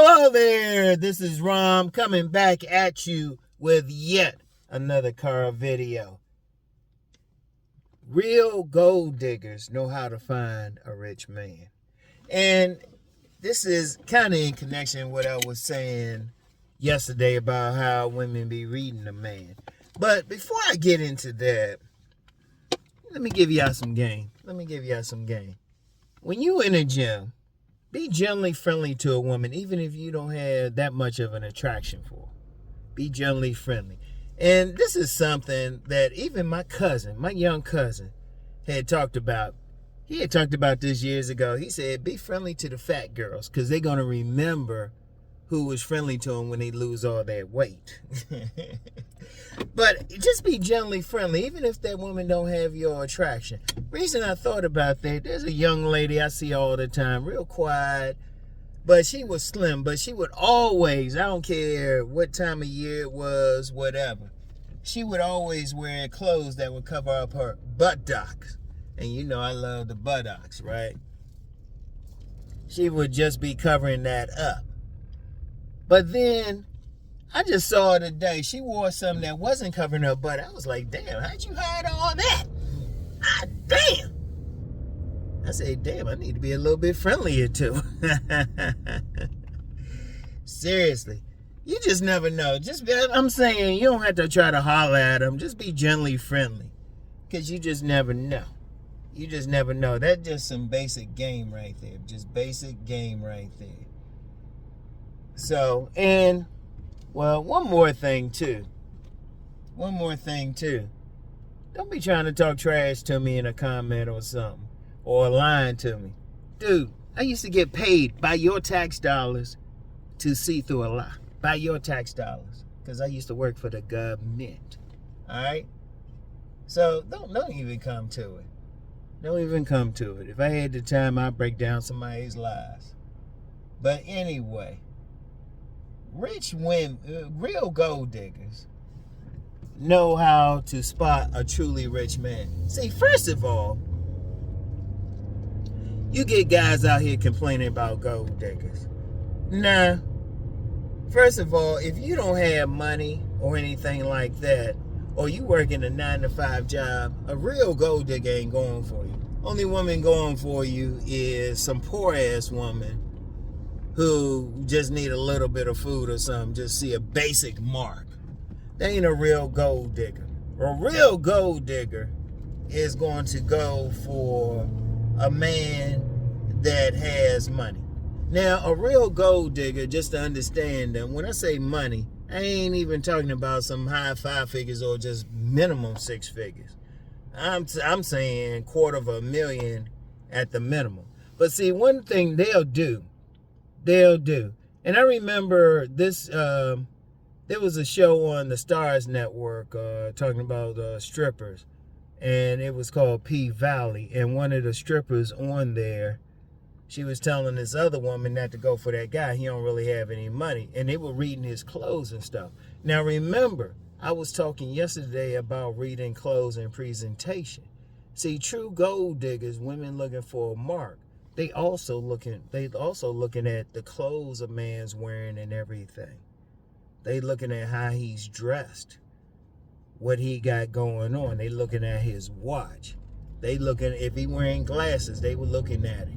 Hello there, this is Rom coming back at you with yet another car video. Real gold diggers know how to find a rich man. And this is kind of in connection with what I was saying yesterday about how women be reading a man. But before I get into that, let me give y'all some game. When you in a gym, be generally friendly to a woman, even if you don't have that much of an attraction for her. Be generally friendly. And this is something that even my young cousin, had talked about. He had talked about this years ago. He said, be friendly to the fat girls, because they're going to remember who was friendly to them when they lose all that weight. But just be generally friendly, even if that woman don't have your attraction. Reason I thought about that, there's a young lady I see all the time, real quiet, but she was slim, but she would always, I don't care what time of year it was, whatever, she would always wear clothes that would cover up her buttocks. And you know I love the buttocks, right? She would just be covering that up. But then I just saw her today. She wore something that wasn't covering her butt. I was like, damn, how'd you hide all that? Ah, damn. I said, damn, I need to be a little bit friendlier too. Seriously. You just never know. I'm saying you don't have to try to holler at them. Just be gently friendly. Because you just never know. You just never know. That's just some basic game right there. Just basic game right there. So, and, well, one more thing too. Don't be trying to talk trash to me in a comment or something. Or lying to me. Dude, I used to get paid by your tax dollars to see through a lie. By your tax dollars. Because I used to work for the government. Alright? So, don't even come to it. Don't even come to it. If I had the time, I'd break down somebody's lies. But anyway, rich women, real gold diggers, know how to spot a truly rich man. See, first of all, you get guys out here complaining about gold diggers. Nah. First of all, if you don't have money or anything like that, or you work in a 9-to-5 job, a real gold digger ain't going for you. Only woman going for you is some poor ass woman who just need a little bit of food or something, just see a basic mark. They ain't a real gold digger. A real gold digger is going to go for a man that has money. Now, a real gold digger, just to understand them, when I say money, I ain't even talking about some high 5 figures or just minimum 6 figures. I'm saying $250,000 at the minimum. But see, one thing they'll do. And I remember this, there was a show on the Stars Network talking about strippers. And it was called P Valley. And one of the strippers on there, she was telling this other woman not to go for that guy. He don't really have any money. And they were reading his clothes and stuff. Now remember, I was talking yesterday about reading clothes and presentation. See, true gold diggers, women looking for a mark, they also looking at the clothes a man's wearing and everything. They looking at how he's dressed, what he got going on. They looking at his watch. They looking, if he wearing glasses, they were looking at it.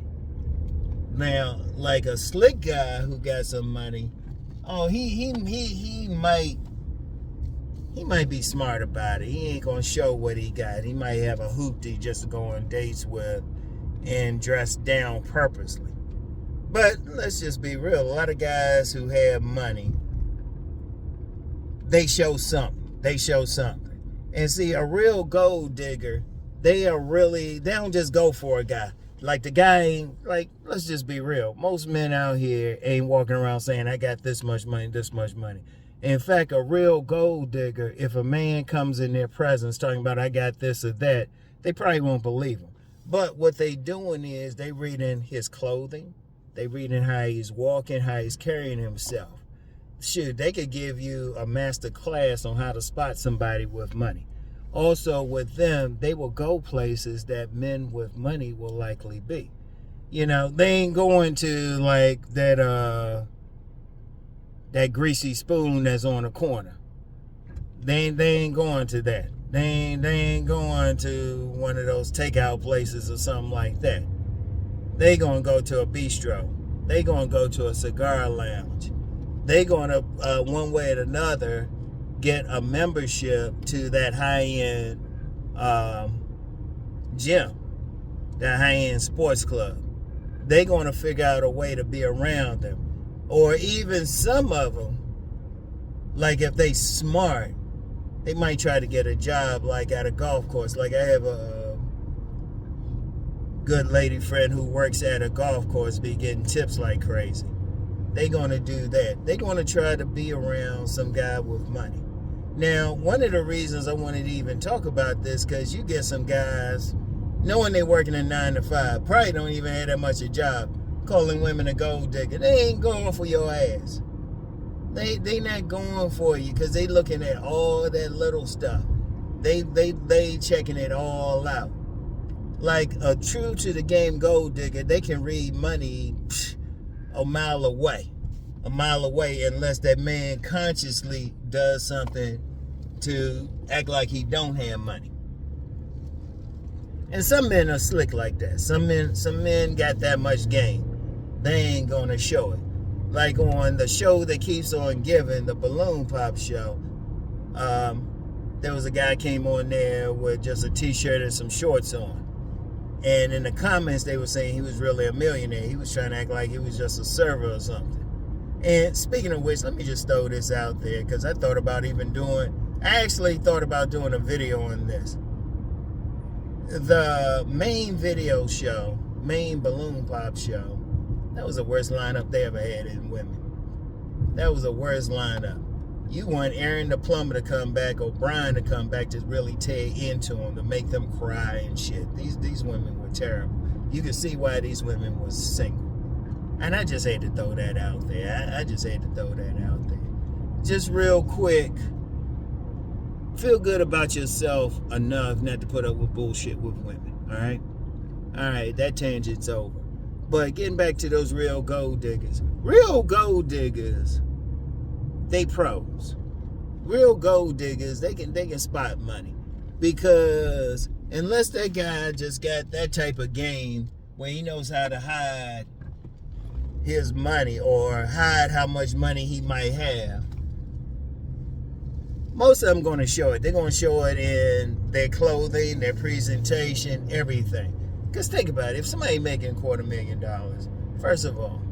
Now, like a slick guy who got some money, oh, he might be smart about it. He ain't gonna show what he got. He might have a hoopty just to go on dates with and dress down purposely. But let's just be real. A lot of guys who have money, they show something. And see, a real gold digger, they don't just go for a guy. Like the guy ain't, like, let's just be real. Most men out here ain't walking around saying, I got this much money. In fact, a real gold digger, if a man comes in their presence talking about, I got this or that, they probably won't believe him. But what they doing is they reading his clothing. They reading how he's walking, how he's carrying himself. Shoot, they could give you a master class on how to spot somebody with money. Also, with them, they will go places that men with money will likely be. You know, they ain't going to like that that greasy spoon that's on the corner. They ain't going to that. They ain't going to one of those takeout places or something like that. They gonna go to a bistro. They gonna go to a cigar lounge. They gonna one way or another get a membership to that high-end gym, that high-end sports club. They gonna figure out a way to be around them. Or even some of them, like if they smart, they might try to get a job like at a golf course. Like I have a good lady friend who works at a golf course, be getting tips like crazy. They gonna do that. They gonna try to be around some guy with money. Now, one of the reasons I wanted to even talk about this, because you get some guys, knowing they're working a 9 to 5, probably don't even have that much a job, calling women a gold digger. They ain't going for your ass. They not going for you because they looking at all that little stuff. They checking it all out. Like a true to the game gold digger, they can read money a mile away, unless that man consciously does something to act like he don't have money. And some men are slick like that. Some men got that much game. They ain't gonna show it. Like on the show that keeps on giving, the balloon pop show, there was a guy came on there with just a t-shirt and some shorts on. And in the comments, they were saying he was really a millionaire. He was trying to act like he was just a server or something. And speaking of which, let me just throw this out there, because I actually thought about doing a video on this. The main video show, main balloon pop show, that was the worst lineup they ever had in women. That was the worst lineup. You want Aaron the plumber to come back or Brian to come back to really tear into them, to make them cry and shit. These women were terrible. You can see why these women were single. And I just had to throw that out there. I just had to throw that out there. Just real quick, feel good about yourself enough not to put up with bullshit with women, all right? All right, that tangent's over. But getting back to those real gold diggers. Real gold diggers, they pros. Real gold diggers, they can spot money. Because unless that guy just got that type of game where he knows how to hide his money or hide how much money he might have, most of them going to show it. They're going to show it in their clothing, their presentation, everything. Because think about it. If somebody making $250,000, first of all,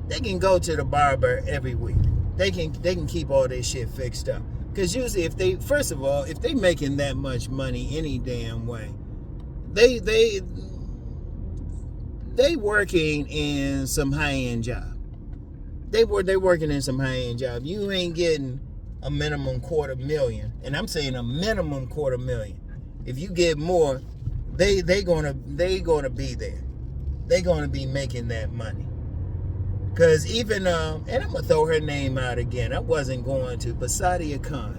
they can go to the barber every week. They can keep all their shit fixed up. Because usually if they making that much money any damn way, they working in some high-end job. They working in some high-end job. You ain't getting a minimum $250,000, and I'm saying a minimum $250,000. If you get more, they gonna be there. They gonna be making that money. Cause even and I'm gonna throw her name out again. I wasn't going to, but Sadia Khan.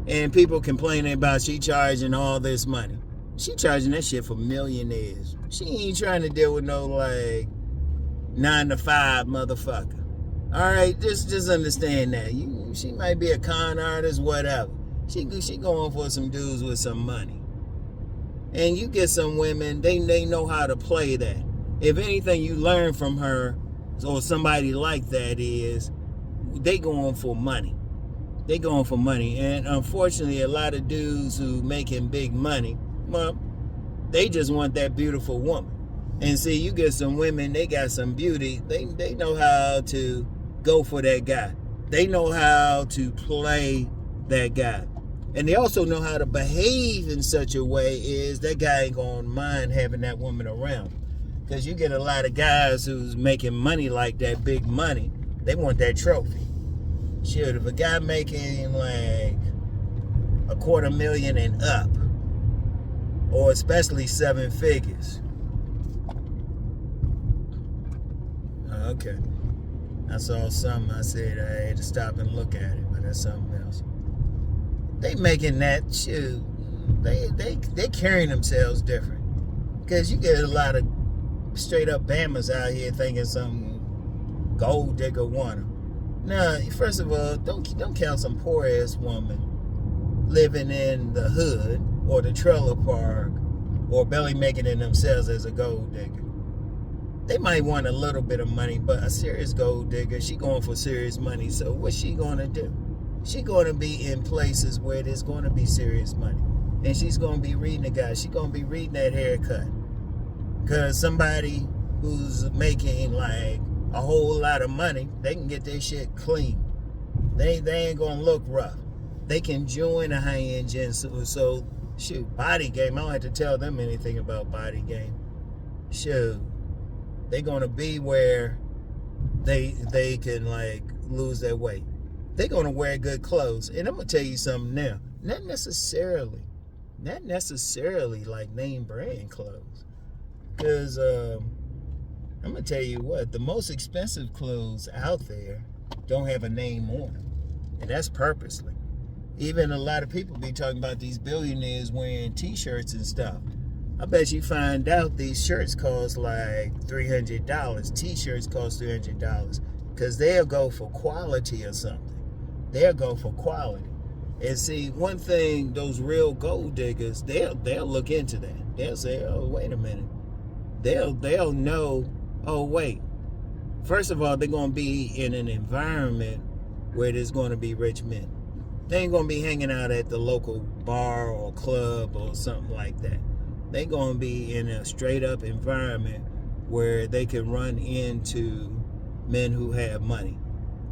And people complaining about she charging all this money. She charging that shit for millionaires. She ain't trying to deal with no like 9 to 5 motherfucker. All right, just understand that. She might be a con artist, whatever. She going for some dudes with some money. And you get some women, they know how to play that. If anything you learn from her or somebody like that is, they going for money. They going for money. And unfortunately, a lot of dudes who making big money, well, they just want that beautiful woman. And see, you get some women, they got some beauty. They know how to go for that guy. They know how to play that guy. And they also know how to behave in such a way is that guy ain't gonna mind having that woman around. Because you get a lot of guys who's making money like that, big money, they want that trophy. Shit, if a guy making like $250,000 and up, or especially 7 figures. Okay. I saw something, I said I had to stop and look at it, but that's something else. They making that shit, they carrying themselves different. Because you get a lot of straight up Bammers out here thinking some gold digger want them. Now, first of all, don't count some poor ass woman living in the hood or the trailer park or barely making it themselves as a gold digger. They might want a little bit of money, but a serious gold digger, she going for serious money. So what's she going to do? She going to be in places where there's going to be serious money. And she's going to be reading the guy. She's going to be reading that haircut. Because somebody who's making like a whole lot of money, they can get their shit clean. They ain't going to look rough. They can join a high-end gym. So, shoot, body game. I don't have to tell them anything about body game. Shoot. They're going to be where they can like lose their weight. They're going to wear good clothes. And I'm going to tell you something now. Not necessarily like name brand clothes. Because I'm going to tell you what, the most expensive clothes out there don't have a name on them. And that's purposely. Even a lot of people be talking about these billionaires wearing t-shirts and stuff. I bet you find out these shirts cost like $300. T-shirts cost $300 because they'll go for quality or something. They'll go for quality. And see, one thing, those real gold diggers, they'll look into that. They'll say, oh, wait a minute. They'll know, oh, wait. First of all, they're going to be in an environment where there's going to be rich men. They ain't going to be hanging out at the local bar or club or something like that. They're going to be in a straight up environment where they can run into men who have money.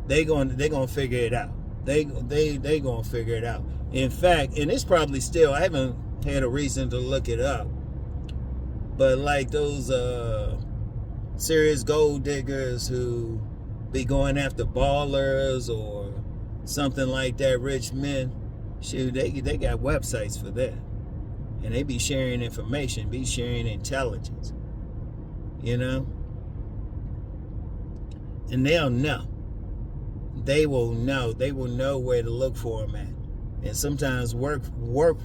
They're going to figure it out. They going to figure it out. In fact, and it's probably still, I haven't had a reason to look it up, but like those serious gold diggers who be going after ballers or something like that, rich men, shoot, they got websites for that. And they be sharing information, be sharing intelligence, you know? And they'll know. They will know. They will know where to look for them at. And sometimes work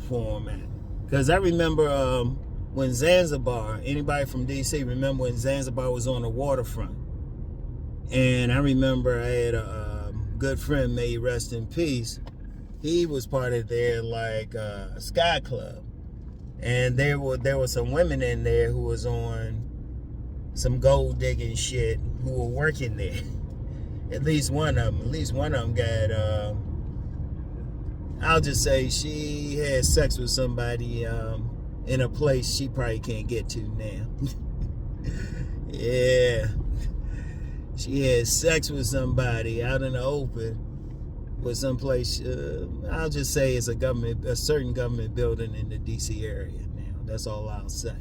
for them at. Because I remember when Zanzibar, anybody from D.C., remember when Zanzibar was on the waterfront? And I remember I had a good friend, may he rest in peace. He was part of their, like, Sky Club. And there were some women in there who was on some gold digging shit who were working there. At least one of them got, I'll just say she had sex with somebody in a place she probably can't get to now. Yeah. She had sex with somebody out in the open with someplace, I'll just say it's a certain government building in the D.C. area now. That's all I'll say.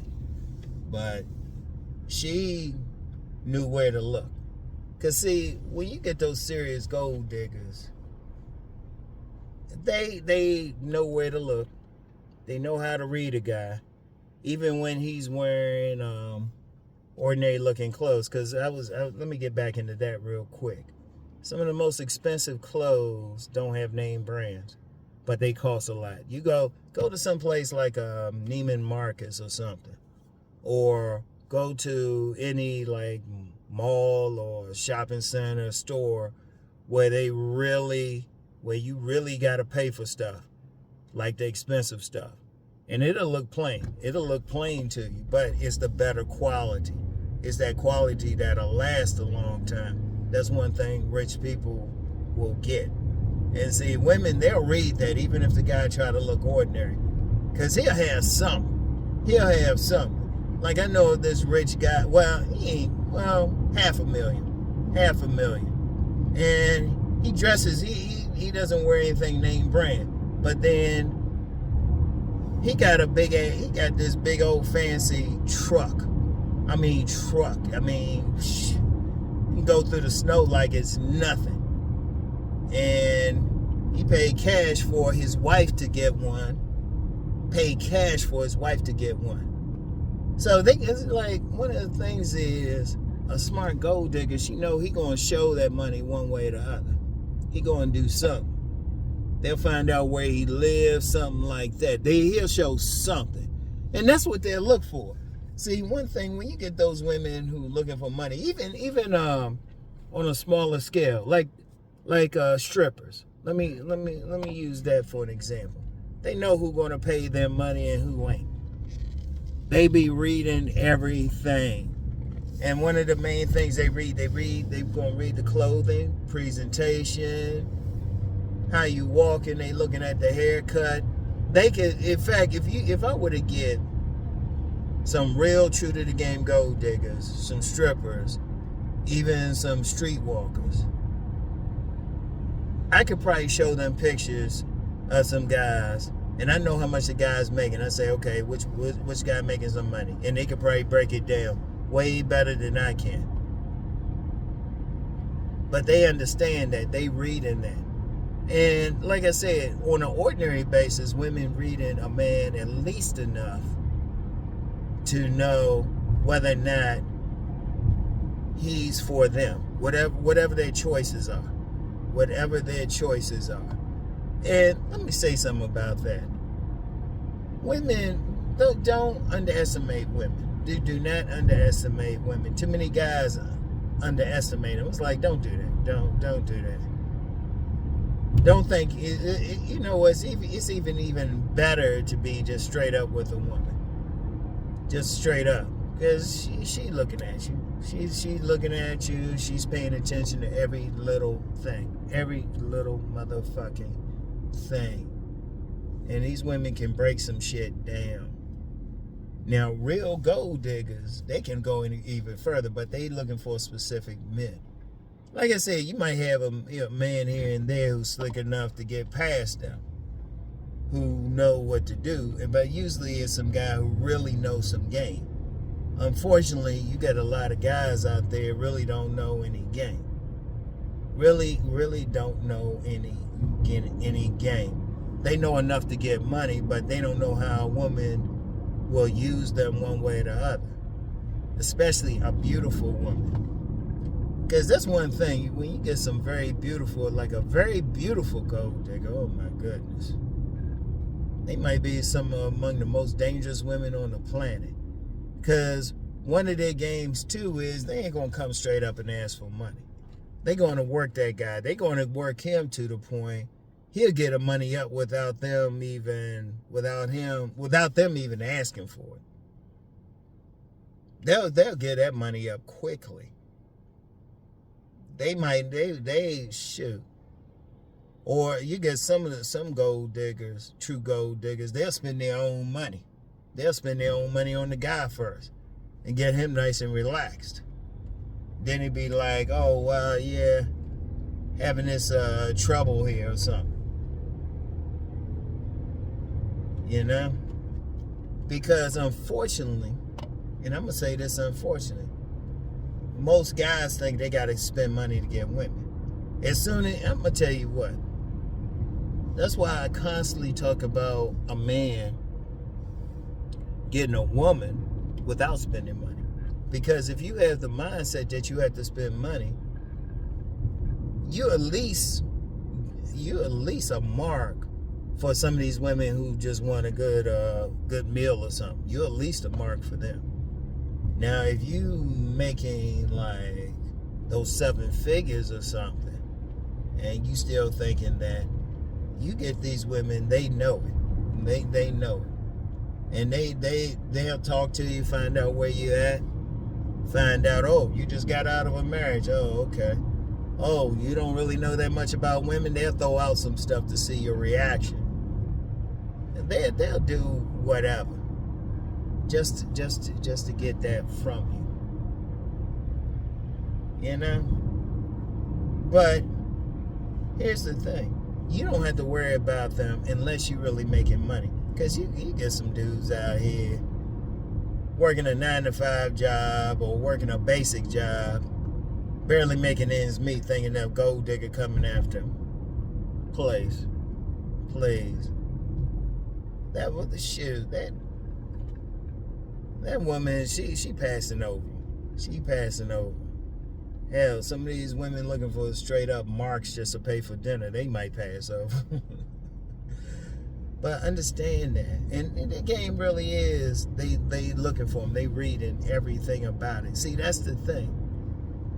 But she knew where to look. Because, see, when you get those serious gold diggers, they know where to look. They know how to read a guy, even when he's wearing ordinary looking clothes. Because let me get back into that real quick. Some of the most expensive clothes don't have name brands, but they cost a lot. You go to some place like Neiman Marcus or something, or go to any like mall or shopping center store where you really got to pay for stuff, like the expensive stuff, and it'll look plain. It'll look plain to you, but it's the better quality. It's that quality that'll last a long time. That's one thing rich people will get. And see, women, they'll read that even if the guy try to look ordinary. Because he'll have something. Like I know this rich guy, $500,000. And he dresses, he doesn't wear anything name brand. But then he got this big old fancy truck. You can go through the snow like it's nothing. And he paid cash for his wife to get one. So it's like, one of the things is, a smart gold digger, she know he gonna show that money one way or the other. He gonna do something. They'll find out where he lives, something like that. He'll show something. And that's what they'll look for. See, one thing, when you get those women who looking for money, even on a smaller scale, like Like strippers. Let me use that for an example. They know who's going to pay them money and who ain't. They be reading everything. And one of the main things they're going to read the clothing, presentation, how you walking, they looking at the haircut. They could, in fact, if I were to get some real true to the game gold diggers, some strippers, even some streetwalkers, I could probably show them pictures of some guys, and I know how much the guy's making. I say, okay, which guy making some money? And they could probably break it down way better than I can. But they understand that, they reading that. And like I said, on an ordinary basis, women reading a man at least enough to know whether or not he's for them, whatever their choices are. Whatever their choices are. And let me say something about that. Women, don't underestimate women. Do not underestimate women. Too many guys underestimate them. It's like, don't do that. Don't do that. Don't think, you know, it's even better to be just straight up with a woman. Just straight up. Because she looking at you. She's looking at you. She's paying attention to every little thing. Every little motherfucking thing. And these women can break some shit down. Now, real gold diggers, they can go even further, but they looking for specific men. Like I said, you might have a man here and there who's slick enough to get past them, who know what to do, but usually it's some guy who really knows some game. Unfortunately, you got a lot of guys out there really don't know any game. Really don't know any game. They know enough to get money, but they don't know how a woman will use them one way or the other. Especially a beautiful woman. Because that's one thing, when you get some very beautiful, like a very beautiful gold digger, oh my goodness. They might be some among the most dangerous women on the planet. Because one of their games too is they ain't going to come straight up and ask for money. They're going to work that guy. They're going to work him to the point he'll get the money up without them even asking for it. They'll get that money up quickly. They shoot. Or you get some gold diggers, true gold diggers, they'll spend their own money. They'll spend their own money on the guy first and get him nice and relaxed. Then he'd be like, oh, well, yeah, having this trouble here or something. You know? Because unfortunately, and I'm going to say this unfortunately, most guys think they got to spend money to get women. As soon as, I'm going to tell you what, that's why I constantly talk about a man getting a woman without spending money. Because if you have the mindset that you have to spend money, you at least a mark for some of these women who just want a good meal or something. You're at least a mark for them. Now, if you making like those 7 figures or something, and you still thinking that, you get these women, they know it. They know it. And they'll talk to you, find out where you at, find out, oh, you just got out of a marriage. Oh, okay. Oh, you don't really know that much about women. They'll throw out some stuff to see your reaction. And they'll do whatever. Just to get that from you. You know? But here's the thing. You don't have to worry about them unless you're really making money. Because you get some dudes out here working a 9-to-5 job or working a basic job, barely making ends meet, thinking that gold digger coming after him. Please. That was the shit. That woman, she passing over. She passing over. Hell, some of these women looking for straight up marks just to pay for dinner, they might pass over. But understand that. And the game really is, they looking for them. They reading everything about it. See, that's the thing.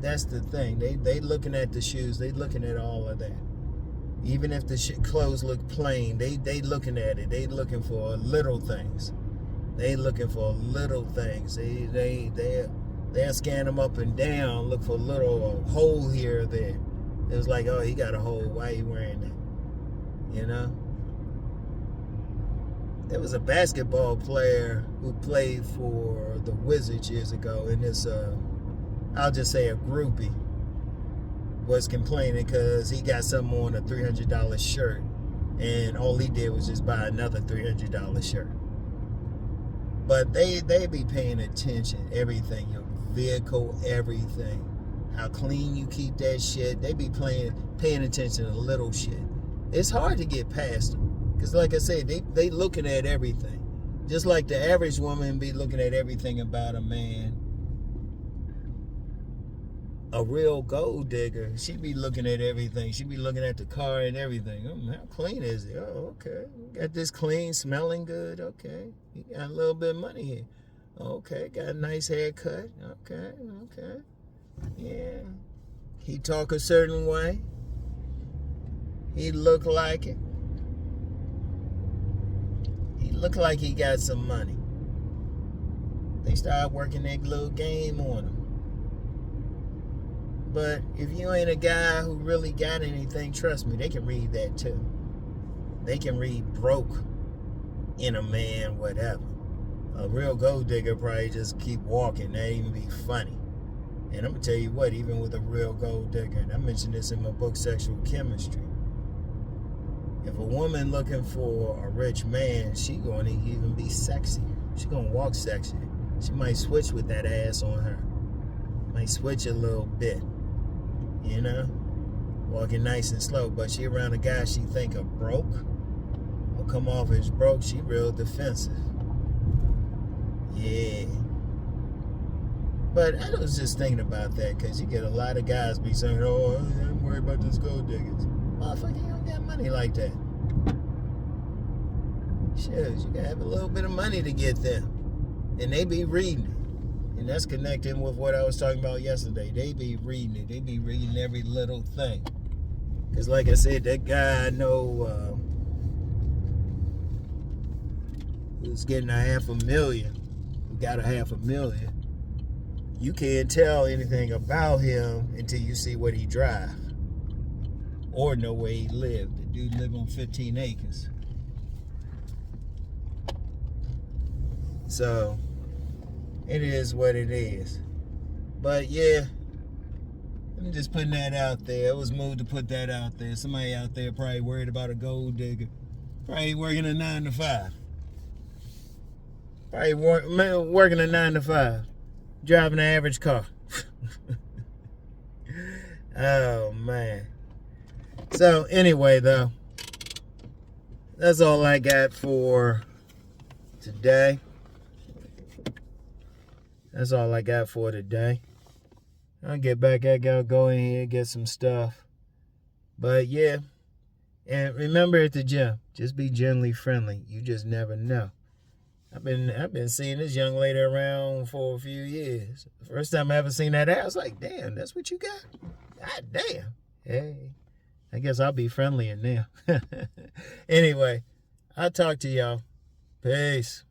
That's the thing. They looking at the shoes. They looking at all of that. Even if the clothes look plain, they looking at it. They looking for little things. They looking for little things. They'll scan them up and down, look for a little hole here or there. It was like, oh, he got a hole. Why are you wearing that? You know? There was a basketball player who played for the Wizards years ago, and this, I'll just say a groupie, was complaining because he got something on a $300 shirt, and all he did was just buy another $300 shirt. But they be paying attention, everything, your vehicle, everything, how clean you keep that shit. They be paying attention to little shit. It's hard to get past them, because like I said, they looking at everything. Just like the average woman be looking at everything about a man. A real gold digger, she be looking at everything. She be looking at the car and everything. Oh, how clean is it? Oh, okay. You got this clean, smelling good. Okay. You got a little bit of money here. Okay. Got a nice haircut. Okay. Yeah. He talk a certain way. He look like it. He look like he got some money. They start working that little game on him. But if you ain't a guy who really got anything, trust me, they can read that too. They can read broke in a man, whatever. A real gold digger probably just keep walking. That even be funny. And I'm going to tell you what, even with a real gold digger, and I mentioned this in my book, Sexual Chemistry, if a woman looking for a rich man, she going to even be sexy. She going to walk sexy. She might switch with that ass on her. Might switch a little bit. You know, walking nice and slow, but she around a guy she think of broke or come off as broke, she real defensive. Yeah. But I was just thinking about that, because you get a lot of guys be saying, oh, I'm worried about this gold diggers. Motherfucker, you don't got money like that. Shit, you gotta have a little bit of money to get them. And they be reading it. And that's connecting with what I was talking about yesterday. They be reading it. They be reading every little thing. Because like I said, that guy I know who's getting $500,000, who got $500,000, you can't tell anything about him until you see what he drive. Or know where he lived. The dude lived on 15 acres. So it is what it is. But yeah, I'm just putting that out there. It was moved to put that out there. Somebody out there probably worried about a gold digger. Probably working a 9 to 5. Probably working a 9 to 5. Driving an average car. Oh man. So anyway though, that's all I got for today. That's all I got for today. I'll get back. I gotta go in here, get some stuff. But yeah. And remember at the gym, just be generally friendly. You just never know. I've been seeing this young lady around for a few years. The first time I ever seen that ass, I was like, damn, that's what you got? God damn. Hey. I guess I'll be friendlier now. Anyway, I'll talk to y'all. Peace.